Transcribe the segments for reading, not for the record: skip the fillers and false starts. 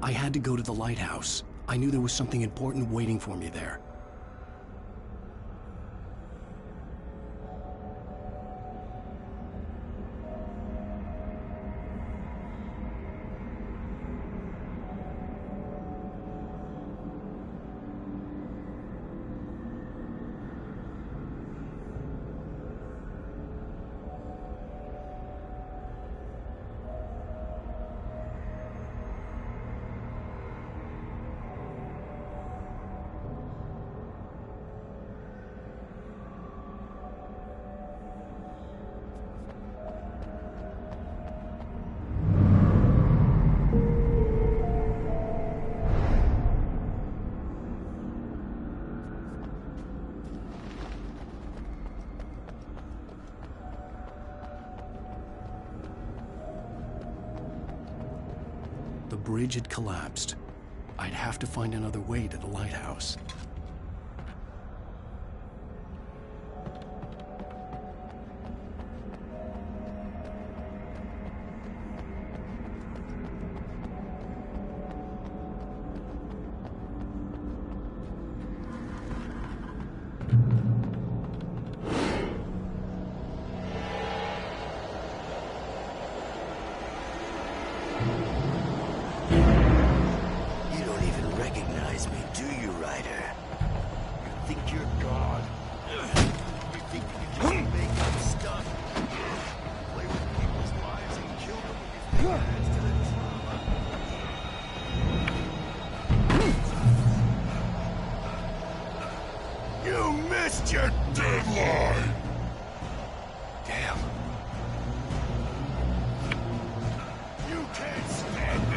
I had to go to the lighthouse. I knew there was something important waiting for me there. The bridge had collapsed. I'd have to find another way to the lighthouse. You missed your deadline! Damn. You can't stand me!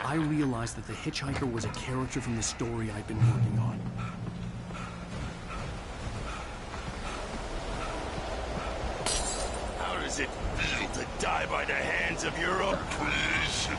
I realized that the hitchhiker was a character from the story I'd been working on. How does it feel to die by the hands of your own please?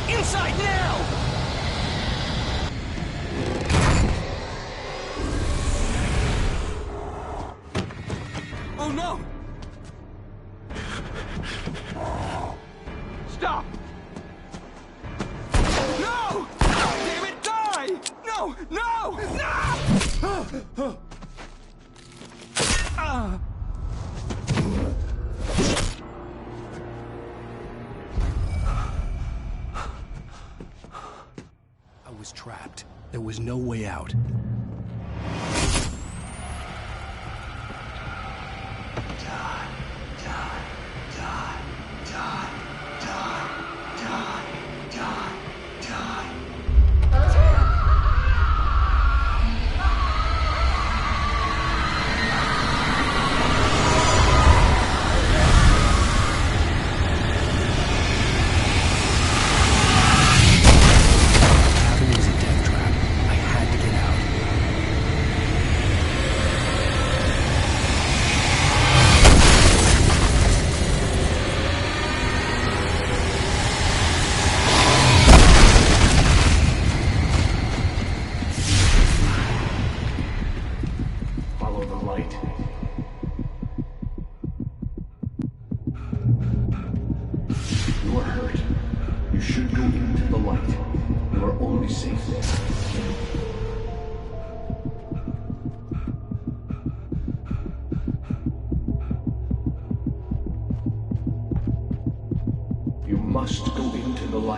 Inside now! Oh no! Stop! No! Damn it, die! No! No! No! I was trapped. There was no way out.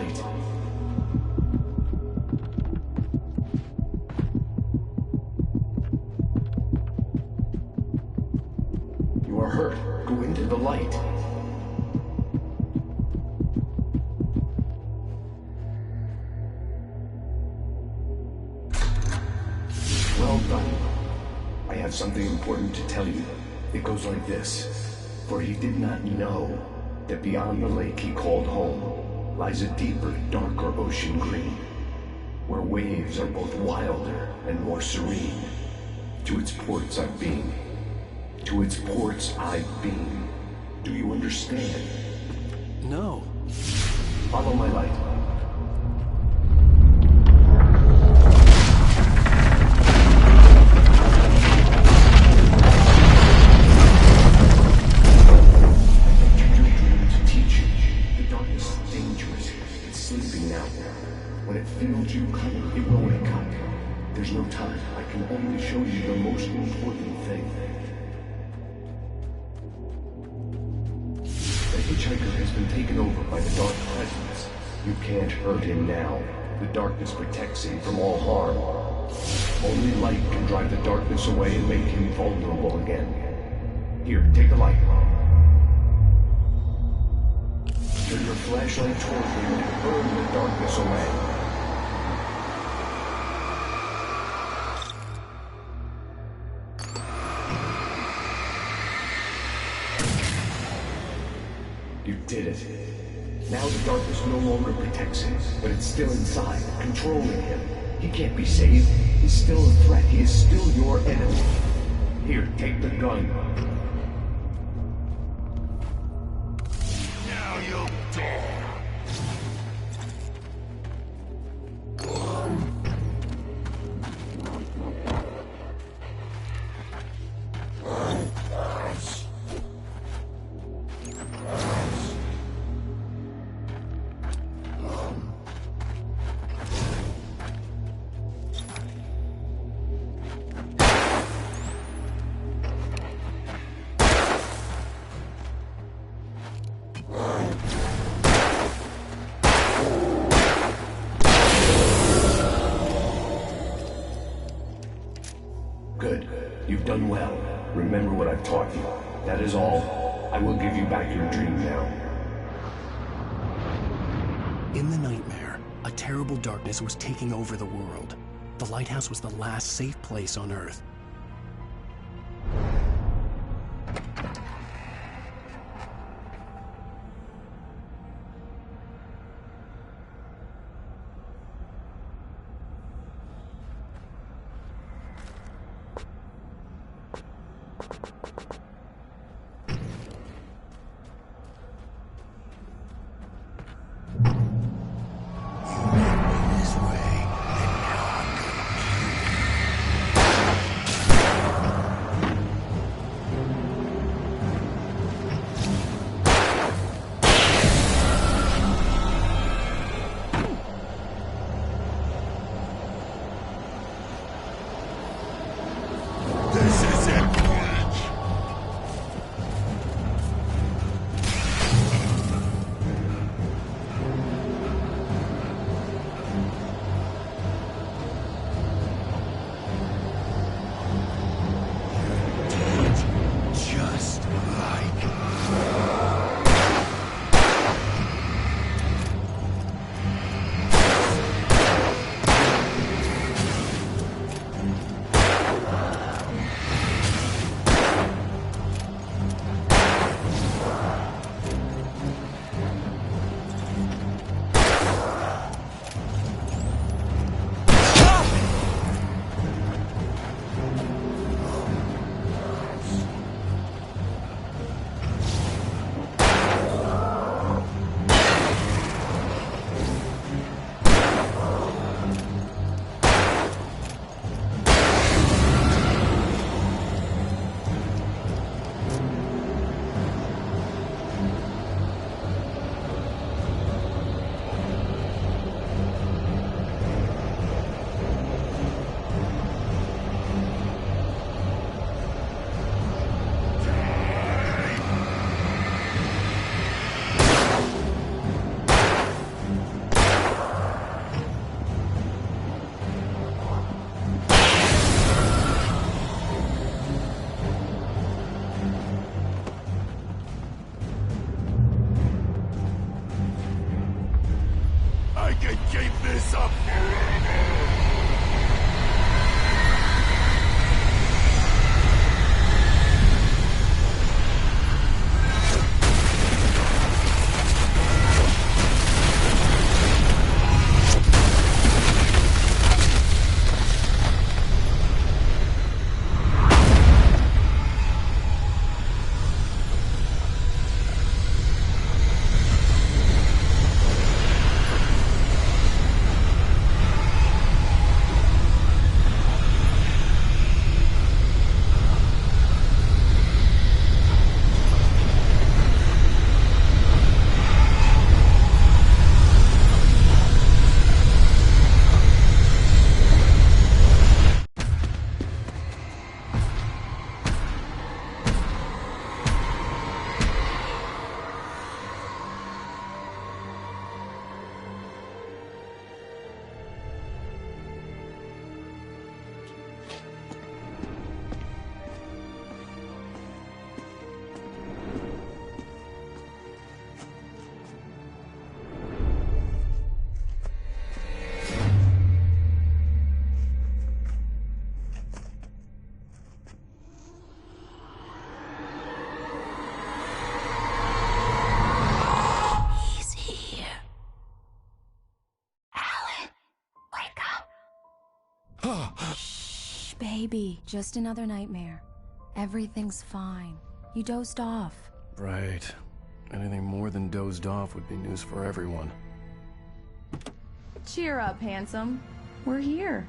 light. You are hurt. Go into the light. Well done. I have something important to tell you. It goes like this. For he did not know that beyond the lake he called home lies a deeper, darker ocean green, where waves are both wilder and more serene. To its ports I've been. To its ports I've been. Do you understand? No. Follow my light. When it feels you coming, it will wake up. There's no time. I can only show you the most important thing. The hitchhiker has been taken over by the dark presence. You can't hurt him now. The darkness protects him from all harm. Only light can drive the darkness away and make him vulnerable again. Here, take the light. Turn your flashlight toward him and burn the darkness away. You did it. Now the darkness no longer protects him, but it's still inside, controlling him. He can't be saved. He's still a threat. He is still your enemy. Here, take the gun. Now you'll die. Good. You've done well. Remember what I've taught you. That is all. I will give you back your dream now. In the nightmare, a terrible darkness was taking over the world. The lighthouse was the last safe place on Earth. I can keep this up forever! Shh, baby. Just another nightmare. Everything's fine. You dozed off. Right. Anything more than dozed off would be news for everyone. Cheer up, handsome. We're here.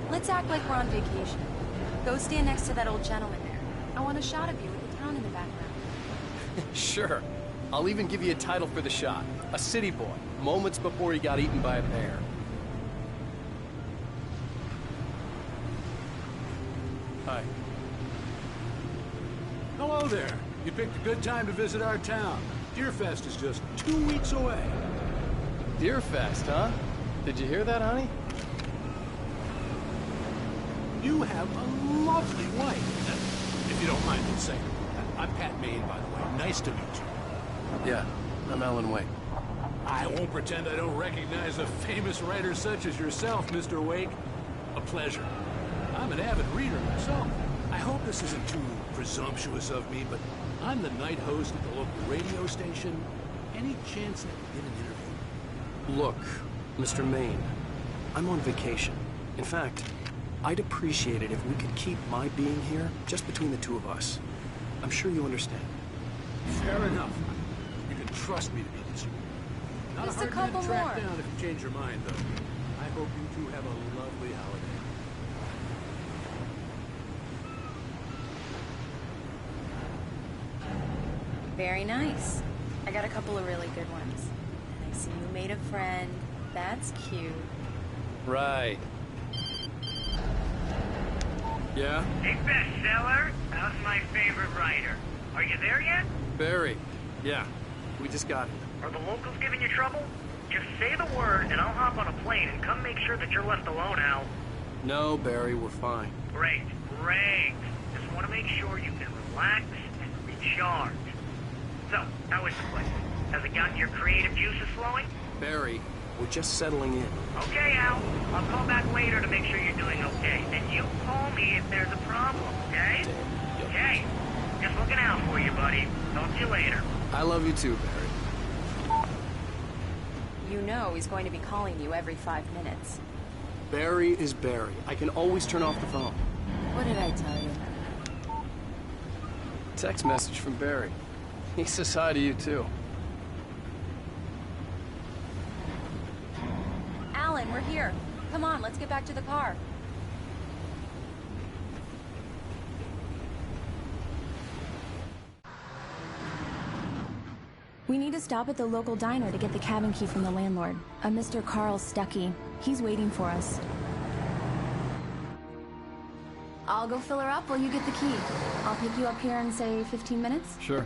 Let's act like we're on vacation. Go stand next to that old gentleman there. I want a shot of you with the town in the background. Sure. I'll even give you a title for the shot. A city boy, moments before he got eaten by a bear. Hi. Hello there. You picked a good time to visit our town. Deerfest is just 2 weeks away. Deerfest, huh? Did you hear that, honey? You have a lovely wife. If you don't mind me saying. I'm Pat Maine, by the way. Nice to meet you. Yeah, I'm Alan Wake. I won't pretend I don't recognize a famous writer such as yourself, Mr. Wake. A pleasure. I'm an avid reader myself. I hope this isn't too presumptuous of me, but I'm the night host at the local radio station. Any chance I could get an interview? Look, Mr. Maine, I'm on vacation. In fact, I'd appreciate it if we could keep my being here just between the two of us. I'm sure you understand. Fair enough. You can trust me to be this. Not Just a a hard man couple to track more. down if you change your mind, though. I hope you two have a lovely holiday. Very nice. I got a couple of really good ones. And I see you made a friend. That's cute. Right. Yeah? Hey, bestseller. How's my favorite writer? Are you there yet? Barry. Yeah. We just got here. Are the locals giving you trouble? Just say the word, and I'll hop on a plane and come make sure that you're left alone, Al. No, Barry, we're fine. Great, great. Just want to make sure you can relax and recharge. So, how is the place? Has it gotten your creative juices flowing? Barry, we're just settling in. Okay, Al. I'll call back later to make sure you're doing okay. And you call me if there's a problem, okay? Okay. Just looking out for you, buddy. Talk to you later. I love you too, Barry. You know he's going to be calling you every 5 minutes. Barry is Barry. I can always turn off the phone. What did I tell you? Text message from Barry. He says hi to you, too. Alan, we're here. Come on, let's get back to the car. We need to stop at the local diner to get the cabin key from the landlord, a Mr. Carl Stuckey. He's waiting for us. I'll go fill her up while you get the key. I'll pick you up here in, say, 15 minutes? Sure.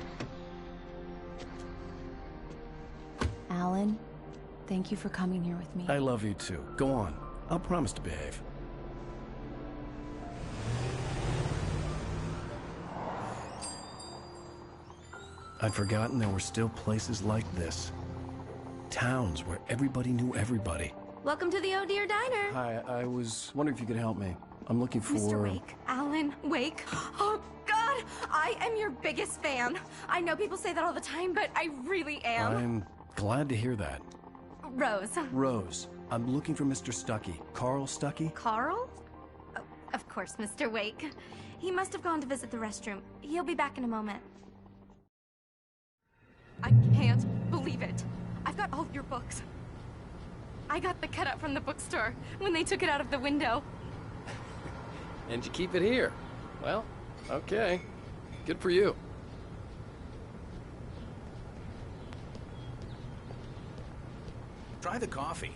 Alan, thank you for coming here with me. I love you too. Go on. I'll promise to behave. I'd forgotten there were still places like this. Towns where everybody knew everybody. Welcome to the Oh Dear Diner. Hi, I was wondering if you could help me. I'm looking for... Mr. Wake. Alan Wake. Oh, God! I am your biggest fan. I know people say that all the time, but I really am. I'm glad to hear that. Rose. Rose, I'm looking for Mr. Stuckey. Carl Stuckey? Carl? Oh, of course, Mr. Wake. He must have gone to visit the restroom. He'll be back in a moment. I can't believe it. I've got all of your books. I got the cutout from the bookstore when they took it out of the window. And you keep it here. Well, okay. Good for you. Try the coffee.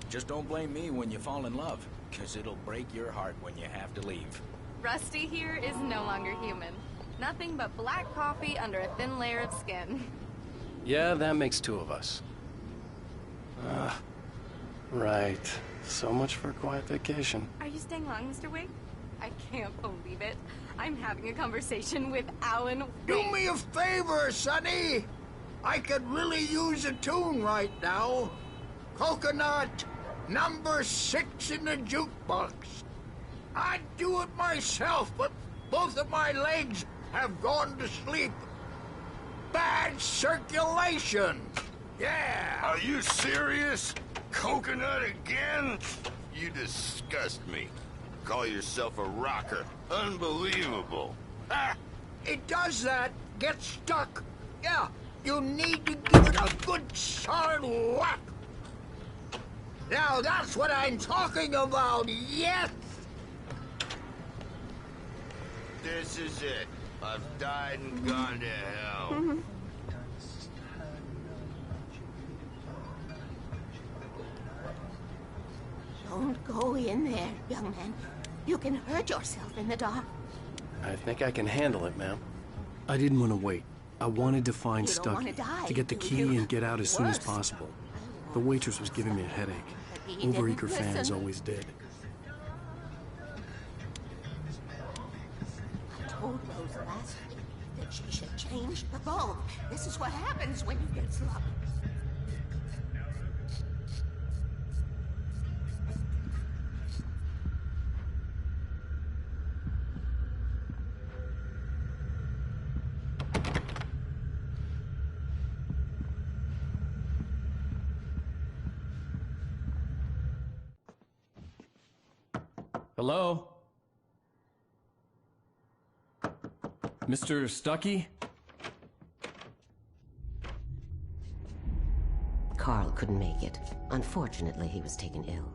Just don't blame me when you fall in love, because it'll break your heart when you have to leave. Rusty here is no longer human. Nothing but black coffee under a thin layer of skin. Yeah, that makes two of us. Right. So much for a quiet vacation. Are you staying long, Mr. Wake? I can't believe it. I'm having a conversation with Alan Wake. Do me a favor, Sonny. I could really use a tune right now. Coconut, number 6 in the jukebox. I'd do it myself, but both of my legs have gone to sleep. Bad circulation. Yeah. Are you serious? Coconut again? You disgust me. Call yourself a rocker. Unbelievable. Ah, it does that. Get stuck. Yeah, you need to give it a good solid whack. Now that's what I'm talking about, yes! This is it. I've died and gone to hell. Don't go in there, young man. You can hurt yourself in the dark. I think I can handle it, ma'am. I didn't want to wait. I wanted to find You don't wanna Stuckey, die, to get the do key you? and get out as soon as Worse. possible. The waitress was giving me a headache. He Overeager didn't fans listen. always did. I told Rose last week that she should change the bulb. This is what happens when you get sloppy. Hello? Mr. Stuckey? Carl couldn't make it. Unfortunately, he was taken ill.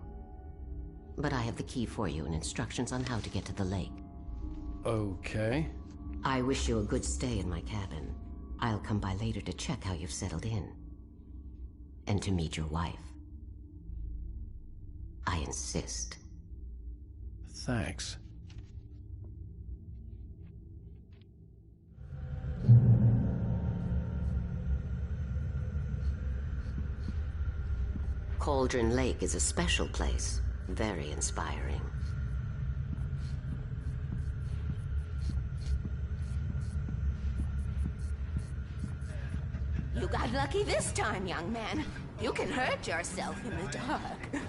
But I have the key for you and instructions on how to get to the lake. Okay. I wish you a good stay in my cabin. I'll come by later to check how you've settled in. And to meet your wife. I insist. Thanks. Cauldron Lake is a special place. Very inspiring. You got lucky this time, young man. You can hurt yourself in the dark.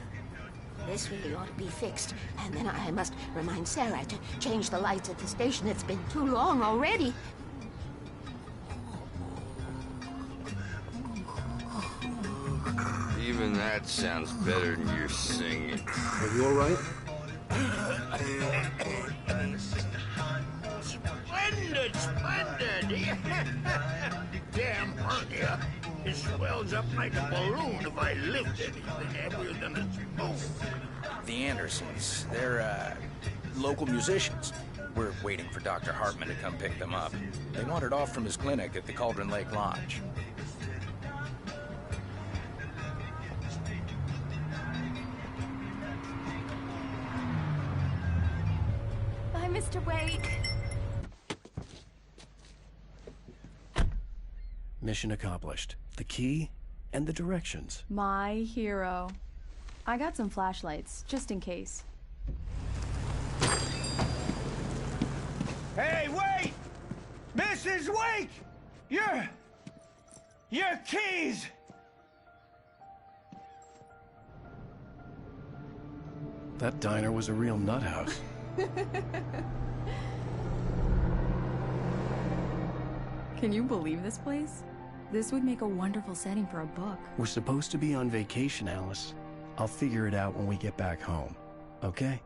This really ought to be fixed. And then I must remind Sarah to change the lights at the station. It's been too long already. Even that sounds better than your singing. Are you all right? Splendid, splendid. Damn hernia. It swells up like a balloon if I lift anything heavier than a spoon. The Andersons, they're, local musicians. We're waiting for Dr. Hartman to come pick them up. They wandered off from his clinic at the Cauldron Lake Lodge. Bye, Mr. Wake. Mission accomplished. The key and the directions. My hero. I got some flashlights, just in case. Hey, wait! Mrs. Wake! Your keys! That diner was a real nut house. Can you believe this place? This would make a wonderful setting for a book. We're supposed to be on vacation, Alice. I'll figure it out when we get back home. Okay?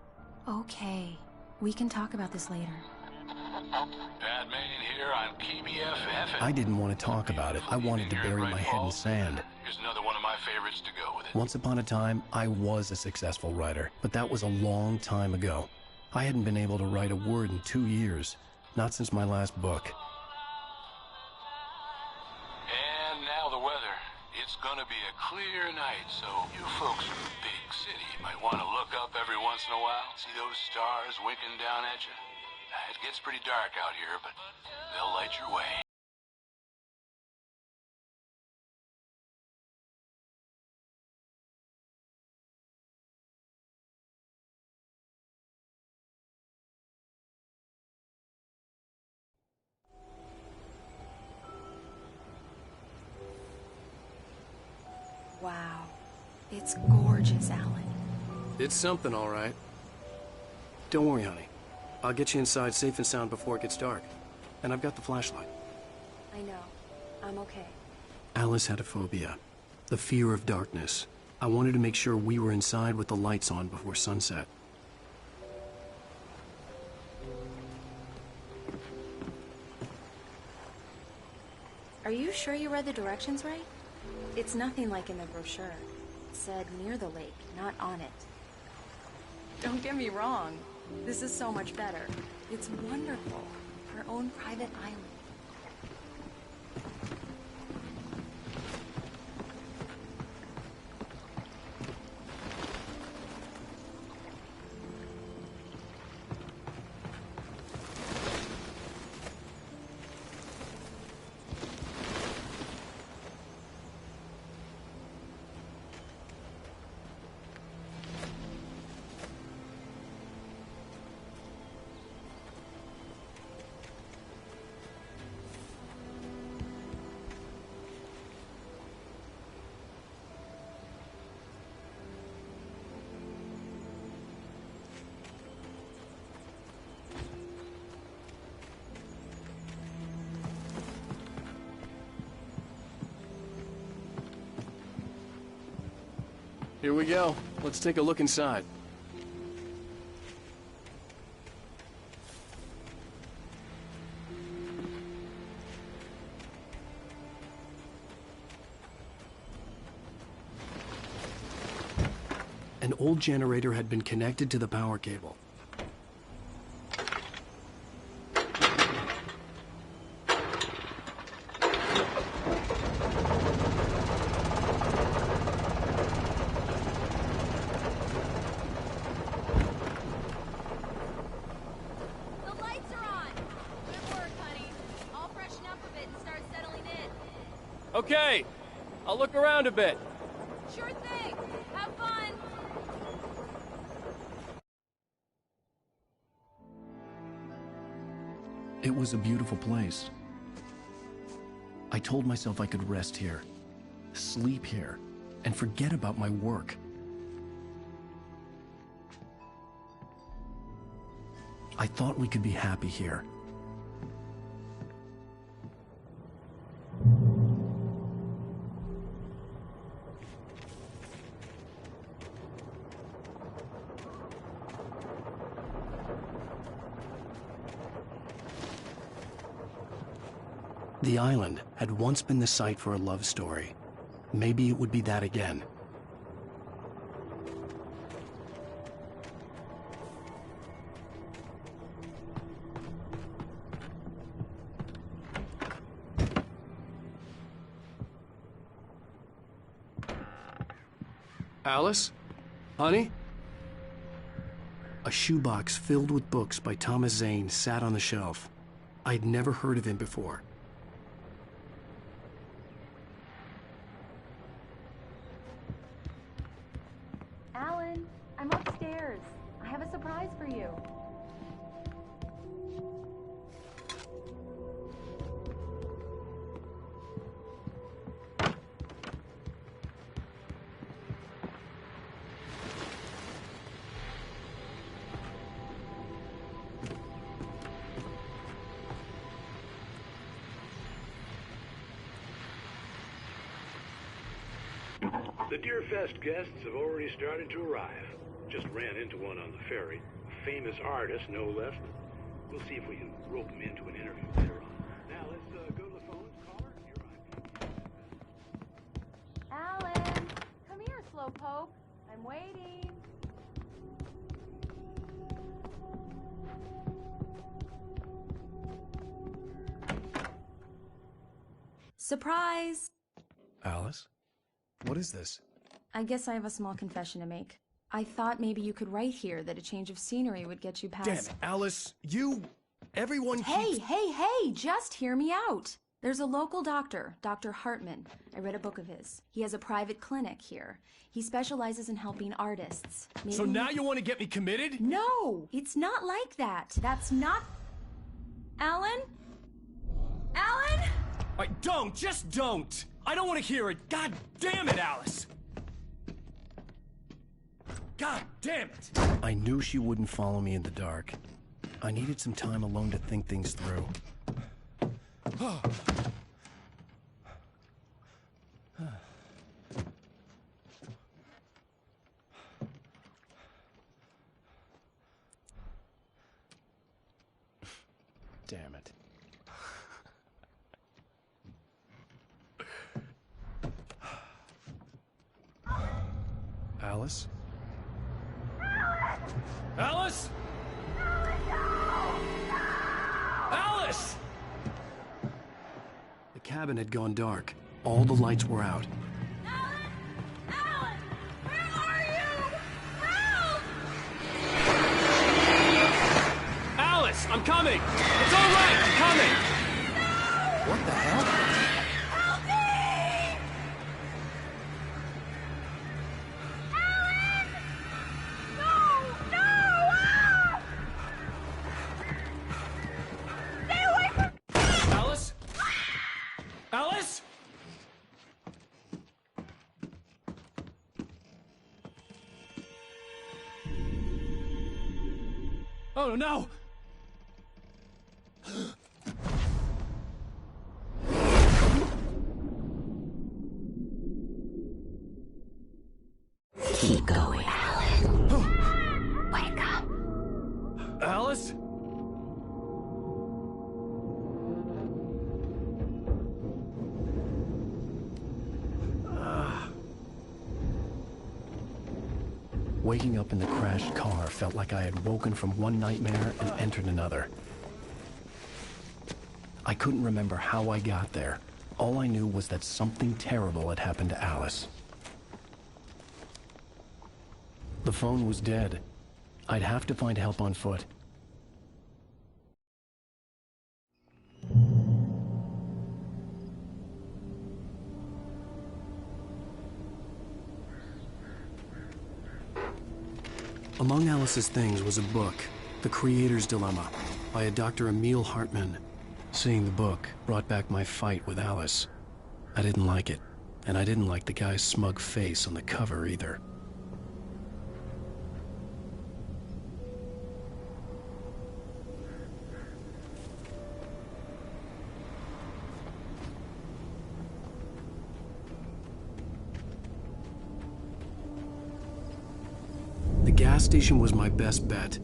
Okay. We can talk about this later. Bad Maine here on KBFF. I didn't want to talk about it. I wanted to bury my head in sand. Here's another one of my favorites to go with it. Once upon a time, I was a successful writer, but that was a long time ago. I hadn't been able to write a word in 2 years. Not since my last book. And now the weather. It's gonna be a clear night, so you folks from the big city might want to look up every once in a while. See those stars winking down at you? It gets pretty dark out here, but they'll light your way. Wow. It's gorgeous, Alan. It's something, all right. Don't worry, honey. I'll get you inside safe and sound before it gets dark. And I've got the flashlight. I know. I'm okay. Alice had a phobia. The fear of darkness. I wanted to make sure we were inside with the lights on before sunset. Are you sure you read the directions right? It's nothing like in the brochure. It said near the lake, not on it. Don't get me wrong. This is so much better. It's wonderful. Our own private island. Here we go. Let's take a look inside. An old generator had been connected to the power cable. Okay, I'll look around a bit. Sure thing. Have fun. It was a beautiful place. I told myself I could rest here, sleep here, and forget about my work. I thought we could be happy here. The island had once been the site for a love story. Maybe it would be that again. Alice? Honey? A shoebox filled with books by Thomas Zane sat on the shelf. I'd never heard of him before. Alan, I'm upstairs. I have a surprise for you. The Deerfest guests have already started to arrive. Just ran into one on the ferry. A famous artist, no less. We'll see if we can rope him into an interview later on. Now, let's go to the phones. Caller, you're on. Alan, come here, Slowpoke. I'm waiting. Surprise! Alice? What is this? I guess I have a small confession to make. I thought maybe you could write here that a change of scenery would get you past... Damn it, Alice, everyone Hey, just hear me out. There's a local doctor, Dr. Hartman. I read a book of his. He has a private clinic here. He specializes in helping artists. Maybe... So now you want to get me committed? No, it's not like that. That's not... Alan? Alan? Just don't! I don't want to hear it. God damn it, Alice! God damn it! I knew she wouldn't follow me in the dark. I needed some time alone to think things through. Damn it. Alice? Alice? Alice! The cabin had gone dark. All the lights were out. Alan, where are you? Help! Alice, I'm coming! It's all right, I'm coming! No! What the hell? Help me! Alan! No! Ah! Stay away from... Alice? Alice? Oh no! Keep going, Alan. Wake up. Alice? Waking up in the crashed car felt like I had woken from one nightmare and entered another. I couldn't remember how I got there. All I knew was that something terrible had happened to Alice. The phone was dead. I'd have to find help on foot. Among Alice's things was a book, The Creator's Dilemma, by a Dr. Emil Hartman. Seeing the book brought back my fight with Alice. I didn't like it, and I didn't like the guy's smug face on the cover either. The gas station was my best bet.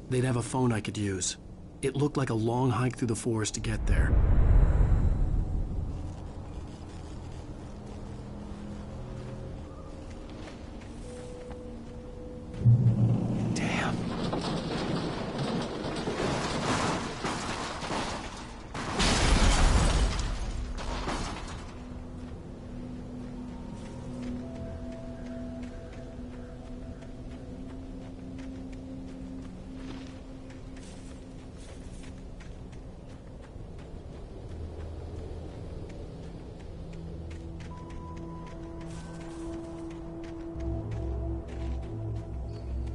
They'd have a phone I could use. It looked like a long hike through the forest to get there.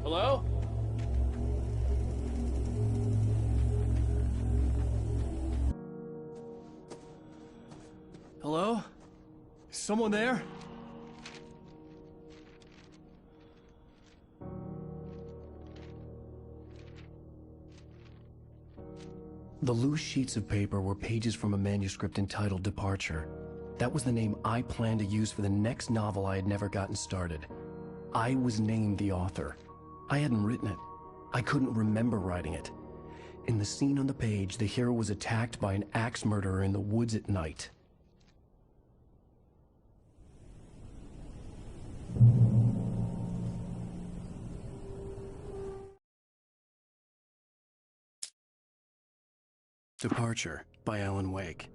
Hello? Hello? Is someone there? The loose sheets of paper were pages from a manuscript entitled Departure. That was the name I planned to use for the next novel I had never gotten started. I was named the author. I hadn't written it. I couldn't remember writing it. In the scene on the page, the hero was attacked by an axe murderer in the woods at night. Departure by Alan Wake.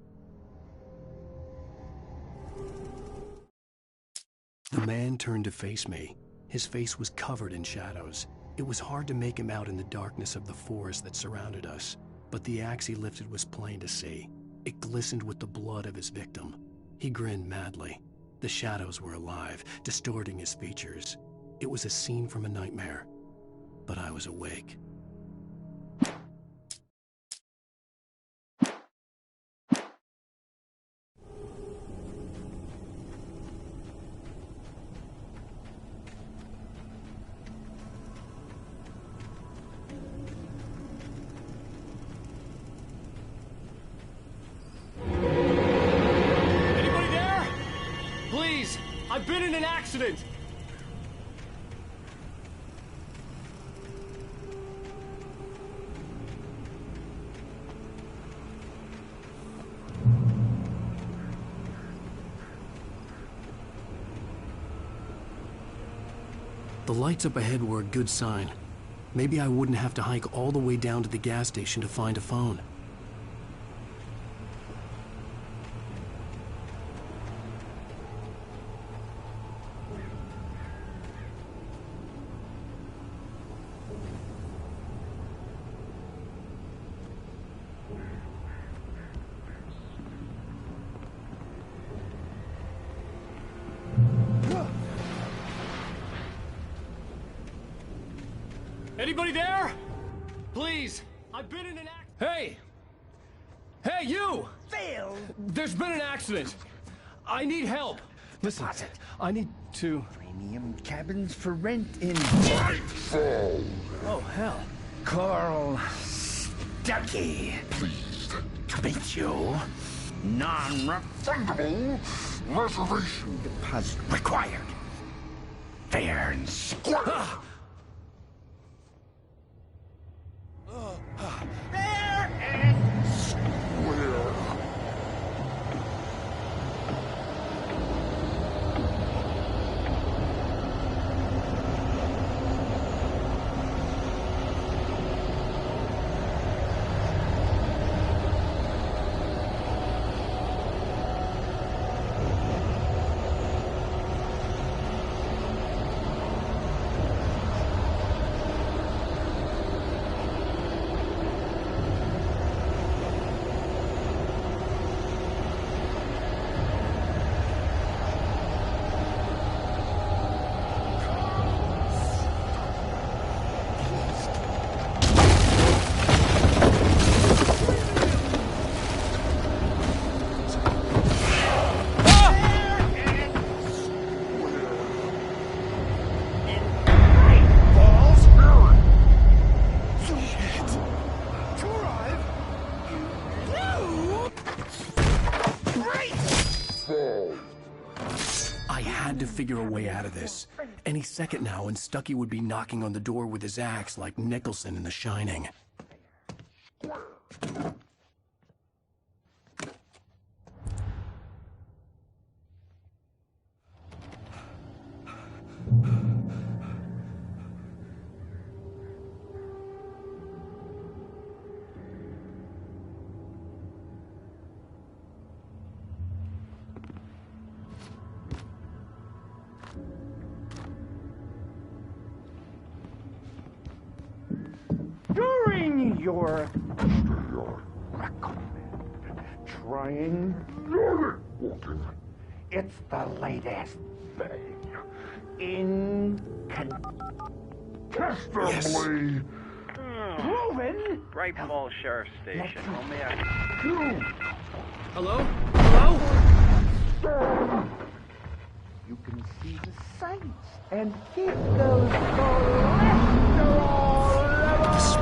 The man turned to face me. His face was covered in shadows. It was hard to make him out in the darkness of the forest that surrounded us, but the axe he lifted was plain to see. It glistened with the blood of his victim. He grinned madly. The shadows were alive, distorting his features. It was a scene from a nightmare, but I was awake. I've been in an accident! The lights up ahead were a good sign. Maybe I wouldn't have to hike all the way down to the gas station to find a phone. Anybody there? Please, I've been in an accident. Hey! Hey, you! Phil! There's been an accident. I need help. Listen, I need to... Premium cabins for rent in... Oh, hell. Carl Stuckey. Pleased to meet you. Non-refundable reservation deposit required. Fair and square. Fair and square. I had to figure a way out of this. Any second now, and Stuckey would be knocking on the door with his axe like Nicholson in The Shining. During your recommend trying walking. It's the latest thing in masterfully. Proven? Bright Falls Sheriff Station. How may I... Hello? Hello? You can see the sights and keep those cholesterol levels.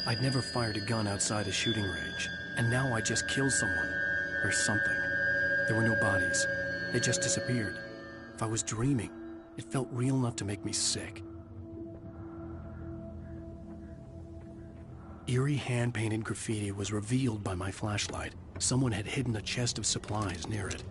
I'd never fired a gun outside a shooting range, and now I just killed someone. Or something. There were no bodies. They just disappeared. If I was dreaming, it felt real enough to make me sick. Eerie hand-painted graffiti was revealed by my flashlight. Someone had hidden a chest of supplies near it.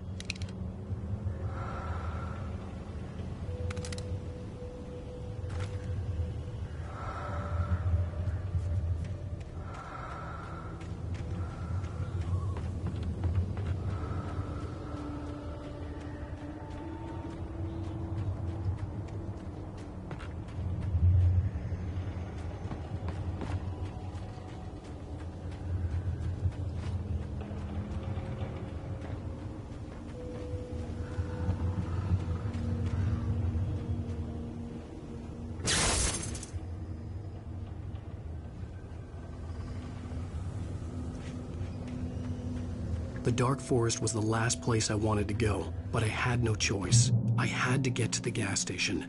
The dark forest was the last place I wanted to go, but I had no choice. I had to get to the gas station.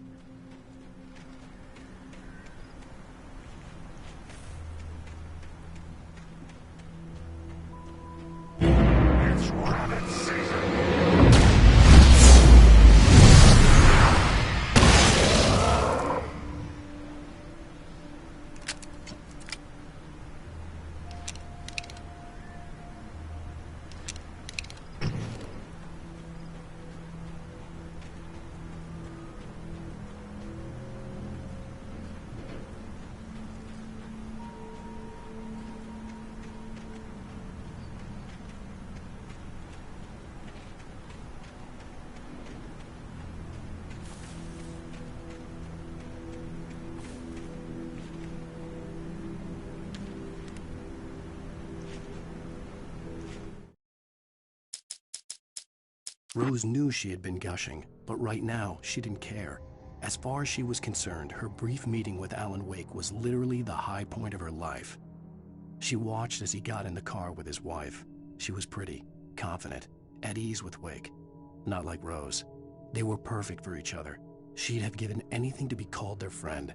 It's rabbit season. Rose knew she had been gushing, but right now, she didn't care. As far as she was concerned, her brief meeting with Alan Wake was literally the high point of her life. She watched as he got in the car with his wife. She was pretty, confident, at ease with Wake. Not like Rose. They were perfect for each other. She'd have given anything to be called their friend.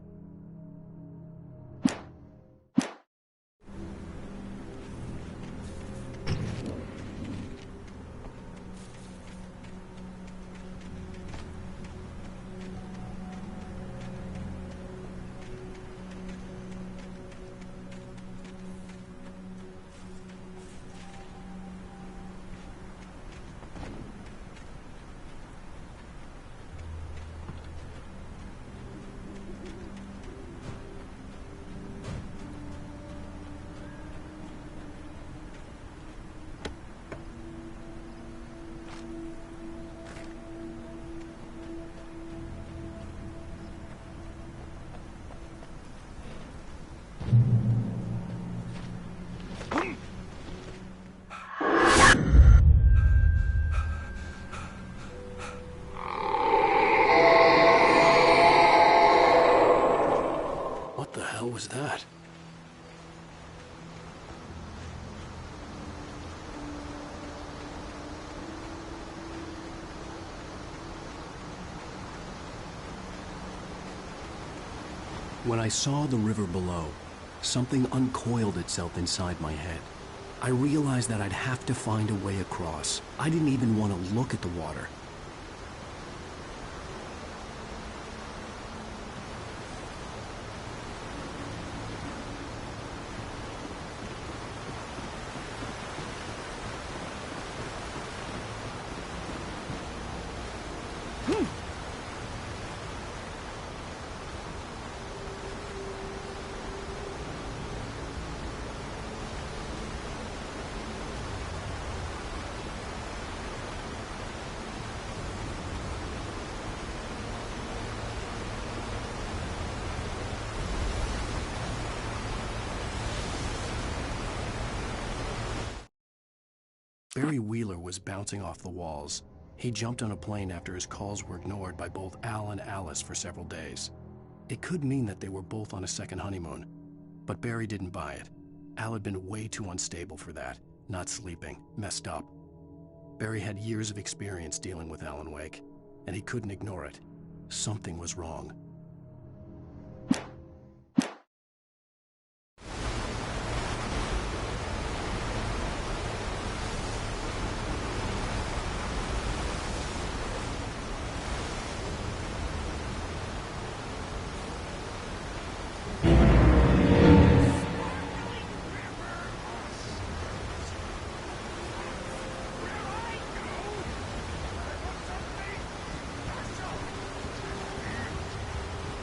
When I saw the river below, something uncoiled itself inside my head. I realized that I'd have to find a way across. I didn't even want to look at the water. Barry Wheeler was bouncing off the walls. He jumped on a plane after his calls were ignored by both Al and Alice for several days. It could mean that they were both on a second honeymoon, but Barry didn't buy it. Al had been way too unstable for that, not sleeping, messed up. Barry had years of experience dealing with Alan Wake, and he couldn't ignore it. Something was wrong.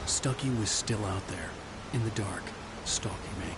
Stucky was still out there, in the dark, stalking me.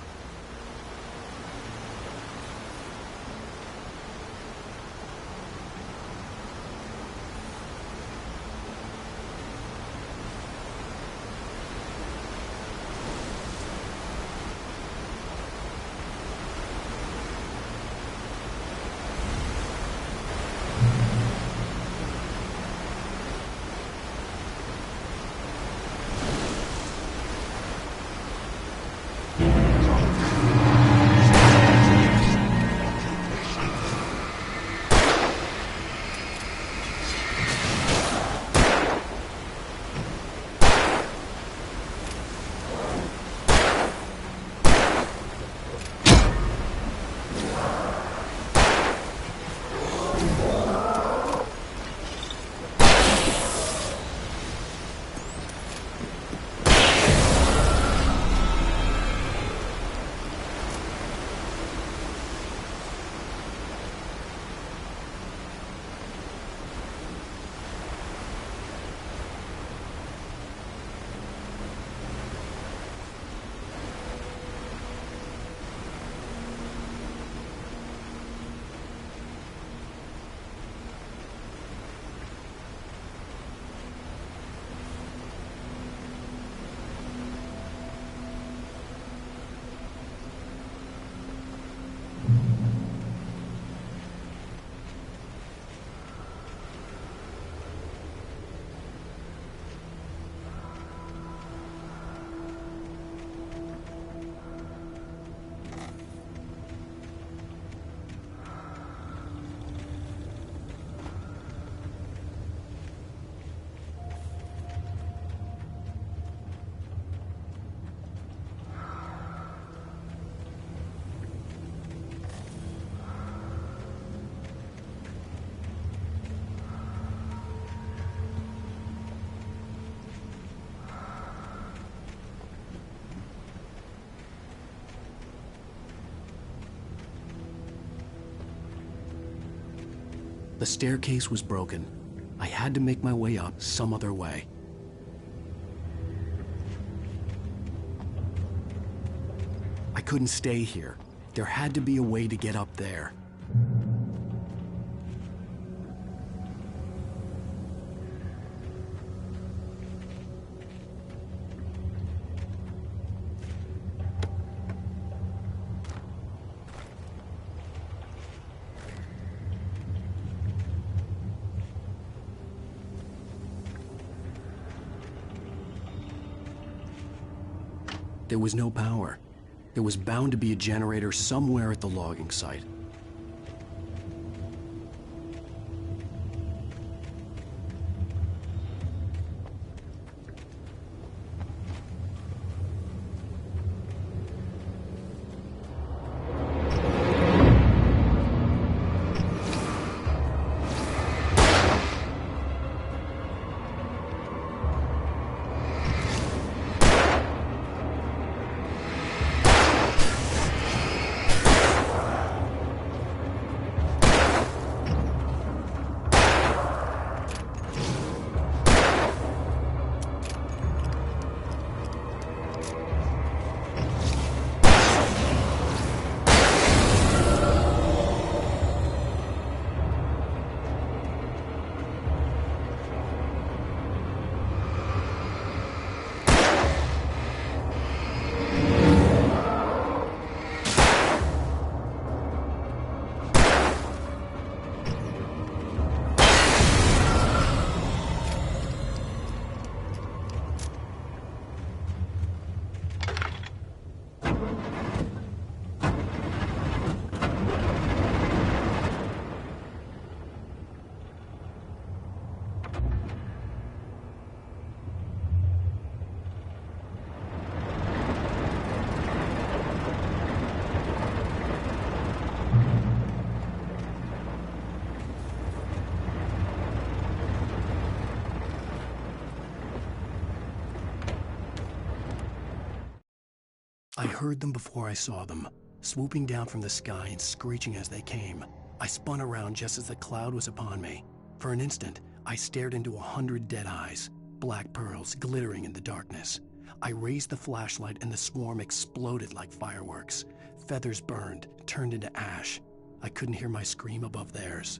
The staircase was broken. I had to make my way up some other way. I couldn't stay here. There had to be a way to get up there. There was no power. There was bound to be a generator somewhere at the logging site. I heard them before I saw them, swooping down from the sky and screeching as they came. I spun around just as the cloud was upon me. For an instant, I stared into 100 dead eyes, black pearls glittering in the darkness. I raised the flashlight and the swarm exploded like fireworks. Feathers burned, turned into ash. I couldn't hear my scream above theirs.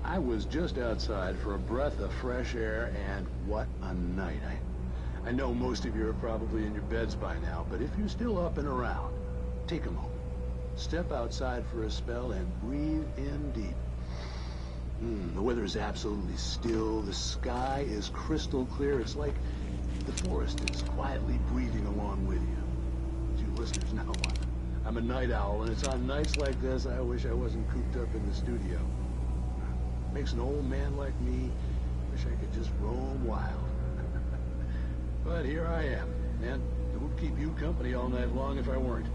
I was just outside for a breath of fresh air, and what a night. I know most of you are probably in your beds by now, but if you're still up and around, take a moment. Step outside for a spell and breathe in deep. The weather is absolutely still. The sky is crystal clear. It's like the forest is quietly breathing along with you. listeners know I'm a night owl, and it's on nights like this I wish I wasn't cooped up in the studio. Makes an old man like me wish I could just roam wild. But here I am, and it would keep you company all night long if I weren't.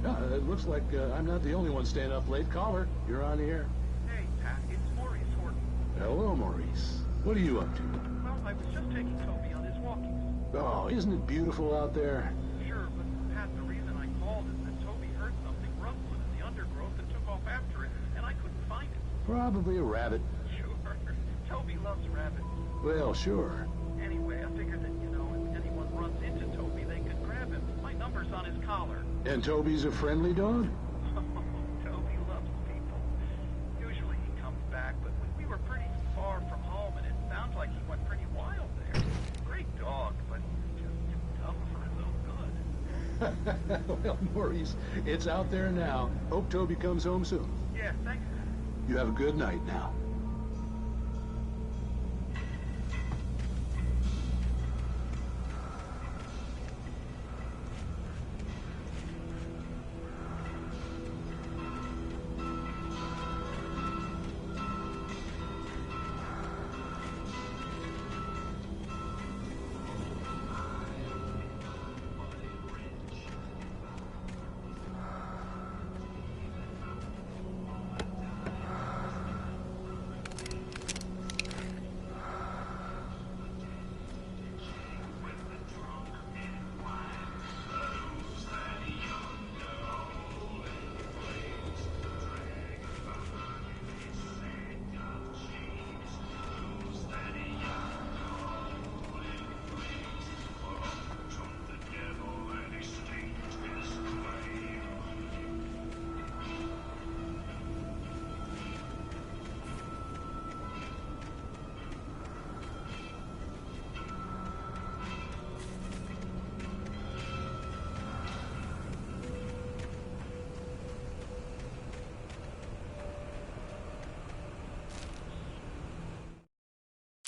It looks like I'm not the only one staying up late. Caller, you're on the air. Hey, Pat, it's Maurice Horton. Hello, Maurice. What are you up to? Well, I was just taking Toby on his walkies. Oh, isn't it beautiful out there? Sure, but Pat, the reason I called is that Toby heard something rustling in the undergrowth and took off after it, and I couldn't find it. Probably a rabbit. Sure. Toby loves rabbits. Well, sure. Anyway, I figured that, you know, if anyone runs into Toby, they could grab him. My number's on his collar. And Toby's a friendly dog? Toby loves people. Usually he comes back, but we were pretty far from home, and it sounds like he went pretty wild there. Great dog, but just too tough for his own good. Well, Maurice, it's out there now. Hope Toby comes home soon. Yeah, thanks. You have a good night now.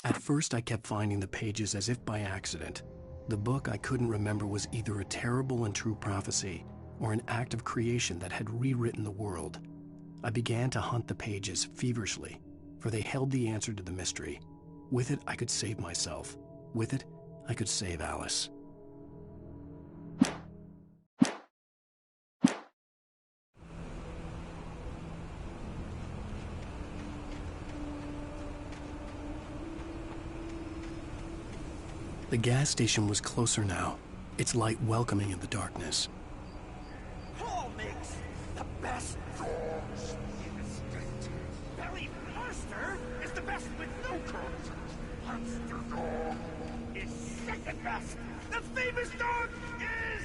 At first, I kept finding the pages as if by accident. The book I couldn't remember was either a terrible and true prophecy or an act of creation that had rewritten the world. I began to hunt the pages feverishly, for they held the answer to the mystery. With it, I could save myself. With it, I could save Alice. The gas station was closer now, its light welcoming in the darkness. Paul makes the best dogs in the state. Barry Master is the best with no coat. Monster Dog is second best. The famous dog is...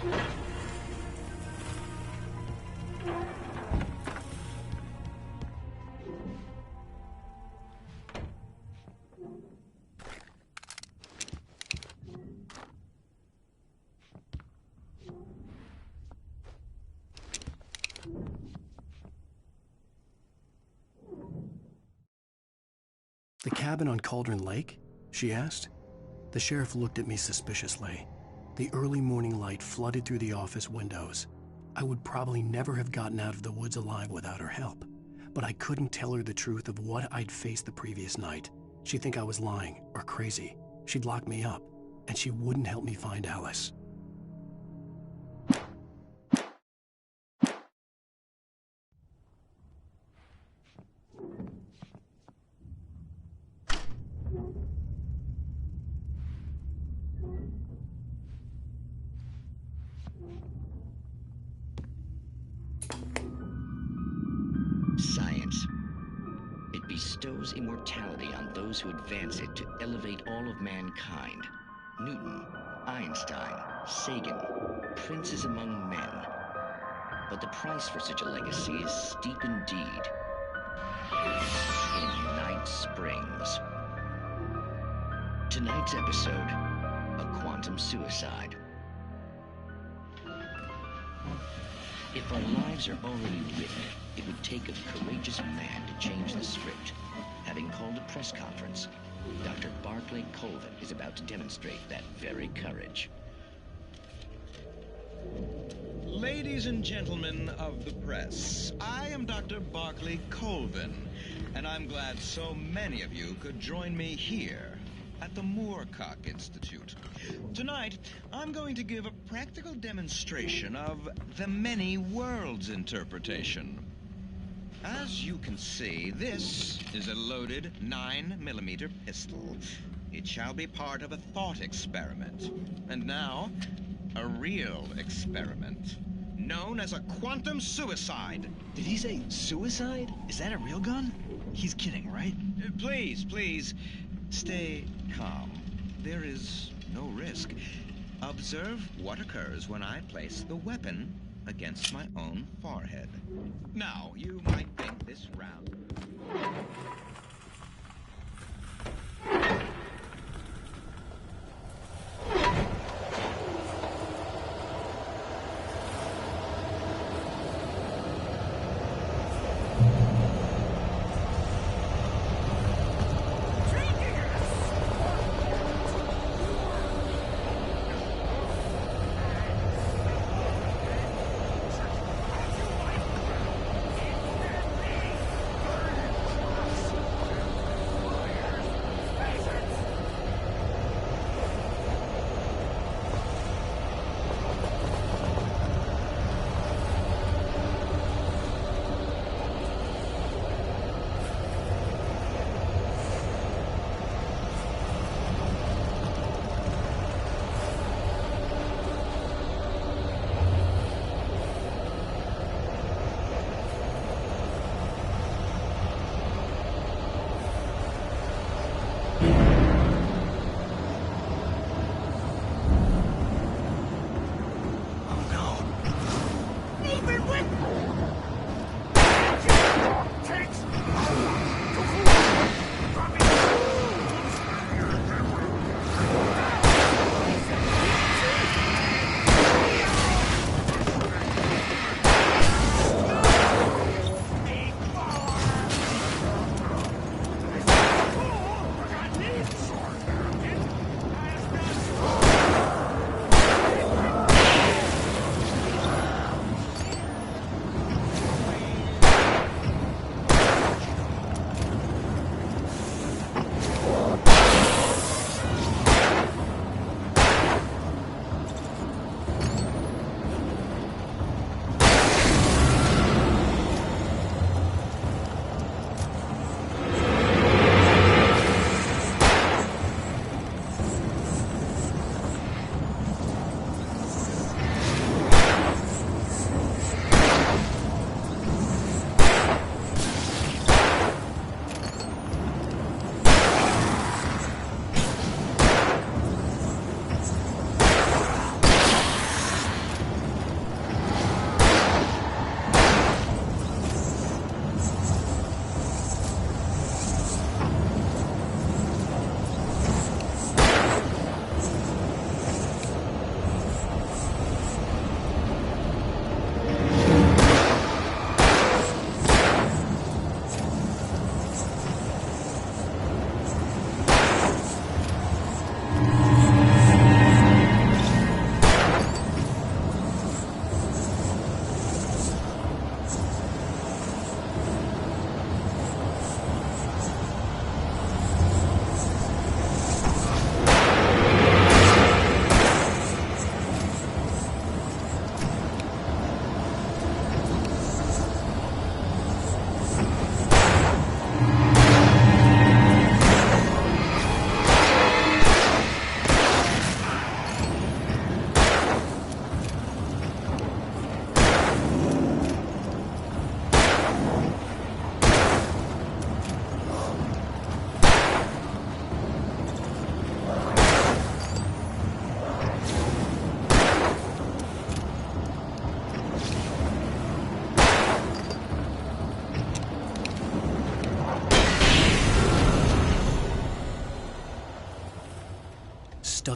The cabin on Cauldron Lake? She asked. The sheriff looked at me suspiciously. The early morning light flooded through the office windows. I would probably never have gotten out of the woods alive without her help, but I couldn't tell her the truth of what I'd faced the previous night. She'd think I was lying or crazy. She'd lock me up, and she wouldn't help me find Alice. Science. It bestows immortality on those who advance it to elevate all of mankind. Newton, Einstein, Sagan, princes among men. But the price for such a legacy is steep indeed. In Night Springs. Tonight's episode, a quantum suicide. If our lives are already written, it would take a courageous man to change the script. Having called a press conference, Dr. Barclay Colvin is about to demonstrate that very courage. Ladies and gentlemen of the press, I am Dr. Barclay Colvin, and I'm glad so many of you could join me here at the Moorcock Institute. Tonight, I'm going to give a practical demonstration of the many worlds interpretation. As you can see, this is a loaded 9mm pistol. It shall be part of a thought experiment. And now, a real experiment, known as a quantum suicide. Did he say suicide? Is that a real gun? He's kidding, right? Please, stay calm. There is no risk. Observe what occurs when I place the weapon against my own forehead. Now, you might think this round...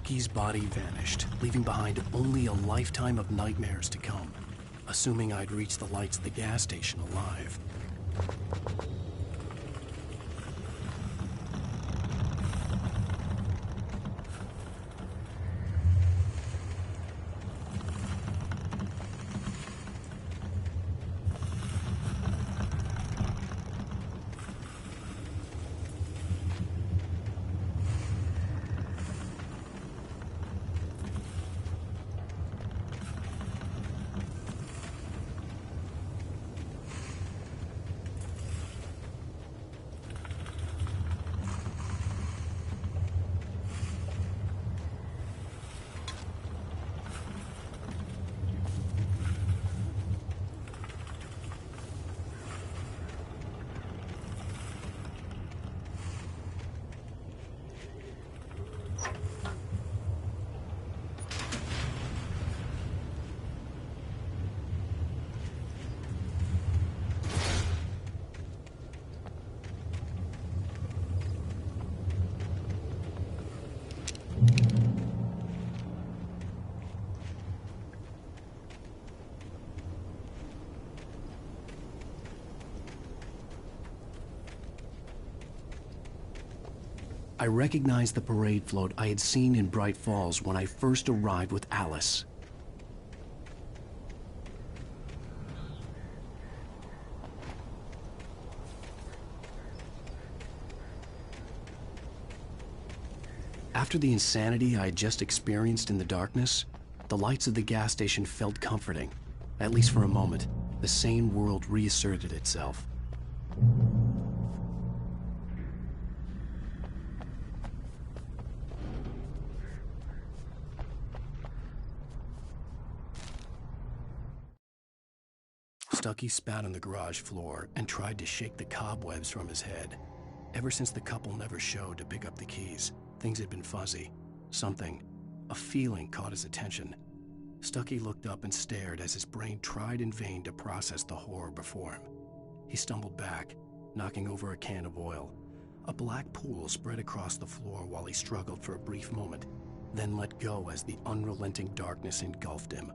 Stucky's body vanished, leaving behind only a lifetime of nightmares to come, assuming I'd reached the lights of the gas station alive. I recognized the parade float I had seen in Bright Falls when I first arrived with Alice. After the insanity I had just experienced in the darkness, the lights of the gas station felt comforting. At least for a moment, the sane world reasserted itself. Stucky spat on the garage floor and tried to shake the cobwebs from his head. Ever since the couple never showed to pick up the keys, things had been fuzzy. Something, a feeling caught his attention. Stucky looked up and stared as his brain tried in vain to process the horror before him. He stumbled back, knocking over a can of oil. A black pool spread across the floor while he struggled for a brief moment, then let go as the unrelenting darkness engulfed him.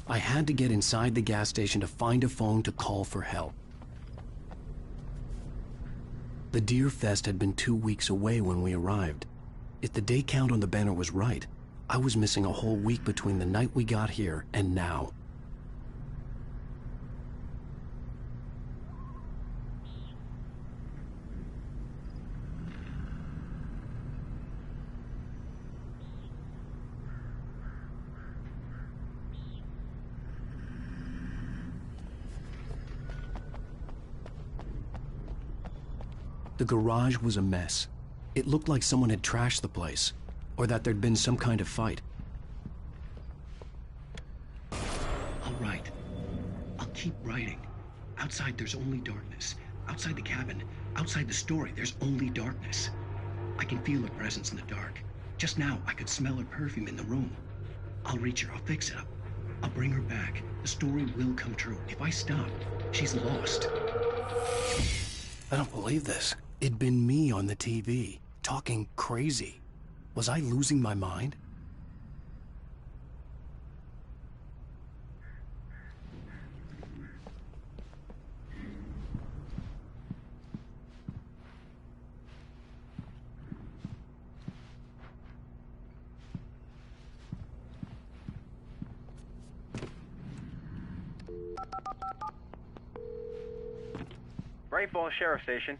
I had to get inside the gas station to find a phone to call for help. The Deer Fest had been 2 weeks away when we arrived. If the day count on the banner was right, I was missing a whole week between the night we got here and now. The garage was a mess. It looked like someone had trashed the place, or that there'd been some kind of fight. All right. I'll keep writing. Outside there's only darkness. Outside the cabin, outside the story, there's only darkness. I can feel her presence in the dark. Just now, I could smell her perfume in the room. I'll reach her, I'll fix it up. I'll bring her back. The story will come true. If I stop, she's lost. I don't believe this. It'd been me on the TV, talking crazy. Was I losing my mind? Great Falls Sheriff Station.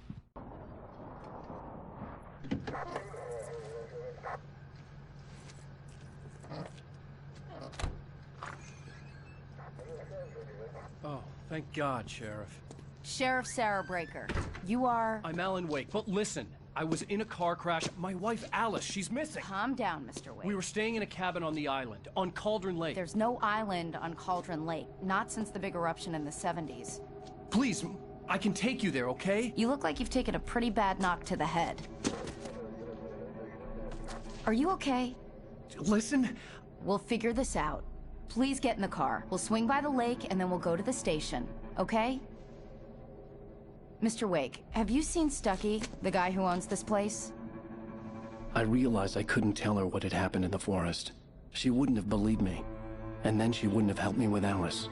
Oh, thank God, Sheriff. Sheriff Sarah Breaker. You are... I'm Alan Wake, but listen. I was in a car crash. My wife, Alice, she's missing. Calm down, Mr. Wake. We were staying in a cabin on the island, on Cauldron Lake. There's no island on Cauldron Lake, not since the big eruption in the 70s. Please, I can take you there, okay? You look like you've taken a pretty bad knock to the head. Are you okay? Listen. We'll figure this out. Please get in the car. We'll swing by the lake and then we'll go to the station, okay? Mr. Wake, have you seen Stucky, the guy who owns this place? I realized I couldn't tell her what had happened in the forest. She wouldn't have believed me. And then she wouldn't have helped me with Alice.